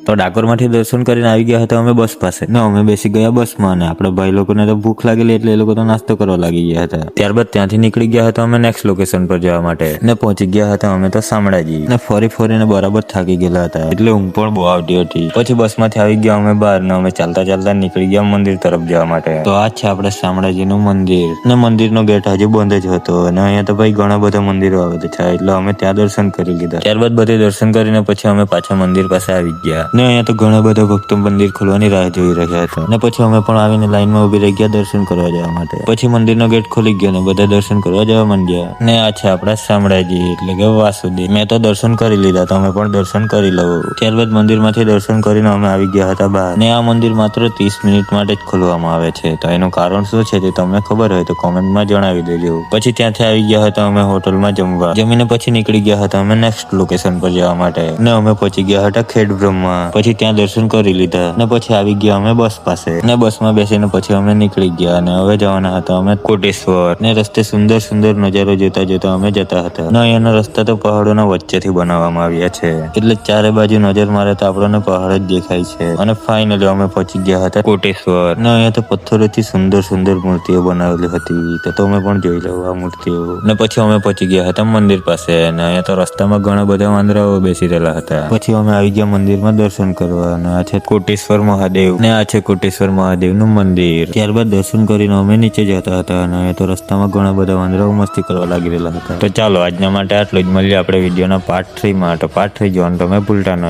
તો ડાકોરમાંથી દર્શન કરીને આવી ગયા હતા અમે બસ પાસે ને અમે બેસી ગયા બસમાં અને આપણા ભાઈ લોકોને તો ભૂખ લાગેલી એટલે એ લોકો તો નાસ્તો કરવા લાગી ગયા હતા. ત્યારબાદ ત્યાંથી નીકળી ગયા હતા અમે નેક્સ્ટ લોકેશન પર જવા માટે ને પહોંચી ગયા હતા અમે તો શામળાજી ને ફરીને બરાબર થાકી ગયેલા હતા એટલે ઊંઘ પણ બહુ આવતી હતી. પછી બસમાંથી આવી ગયા અમે બહાર ને અમે ચાલતા નીકળી ગયા મંદિર તરફ જવા માટે. તો આ છે આપણે શામળાજીનું મંદિર ને મંદિરનો ગેટ હજી બંધ જ હતો અને અહીંયા તો ભાઈ ઘણા બધા મંદિરો આવેલા છે એટલે અમે ત્યાં દર્શન કરી લીધા. ત્યારબાદ બધે દર્શન કરીને પછી અમે પાછા મંદિર પાસે આવી ગયા ને અહીંયા તો ઘણા બધા ભક્તો મંદિર ખોલવાની રાહ જોઈ રહ્યા હતા ને પછી અમે પણ આવીને લાઈનમાં ઉભી રહી ગયા દર્શન કરવા જવા માટે. પછી મંદિરનો ગેટ ખોલી ગયો ને બધા દર્શન કરવા જવા માંડ્યા ને આ છે આપણા શામળાજી એટલે કે વાસુદેવ. મેં તો દર્શન કરી લીધા, તમે પણ દર્શન કરી લો. ત્યારબાદ મંદિરમાંથી દર્શન કરીને અમે આવી ગયા હતા બહાર ને આ મંદિર માત્ર 30 મિનિટ માટે જ ખોલવામાં આવે છે. તો એનું કારણ શું છે તે તમને ખબર હોય તો કોમેન્ટમાં જણાવી દેજો. પછી ત્યાંથી આવી ગયા હતા અમે હોટલમાં જમવા. જમીને પછી નીકળી ગયા હતા અમે નેક્સ્ટ લોકેશન પર જવા માટે ને અમે પહોંચી ગયા હતા ખેડ બ્રહ્મા. પછી ત્યાં દર્શન કરી લીધા ને પછી આવી ગયા અમે બસ પાસે ને બસમાં બેસીને પછી અમે નીકળી ગયા અને હવે જવાના હતા અમે કોટેશ્વર ને રસ્તે સુંદર નજારો જોતા અમે જતા હતા ને અહીંયાના રસ્તા તો પહાડોના વચ્ચેથી બનાવવામાં આવ્યા છે એટલે ચારે બાજુ નજર મારે તો આપણને પહાડ જ દેખાય છે. અને ફાઇનલી અમે પહોંચી ગયા હતા કોટેશ્વર ને અહીંયા તો પથ્થરોથી સુંદર મૂર્તિઓ બનાવેલી હતી તો તમે પણ જોઈ લો આ મૂર્તિઓ. ને પછી અમે પહોંચી ગયા હતા મંદિર પાસે અને અહીંયા તો રસ્તામાં ઘણા બધા વાંદરાઓ બેસી રહેલા હતા. પછી અમે આવી ગયા મંદિરમાં દર્શન કરવા અને આ છે કોટેશ્વર મહાદેવ ને આ છે કોટેશ્વર મહાદેવનું મંદિર. ત્યારબાદ દર્શન કરીને અમે નીચે જતા હતા અને અહીંયા તો રસ્તામાં ઘણા બધા વાંદરાઓ મસ્તી કરવા લાગી રહેલા હતા. તો ચાલો આજના માટે આટલું જ. મળીએ આપણે વિડીયોના પાર્ટ 3 માં. તો પાર્ટ 3 જોવાનું તમે ભૂલતા નહીં.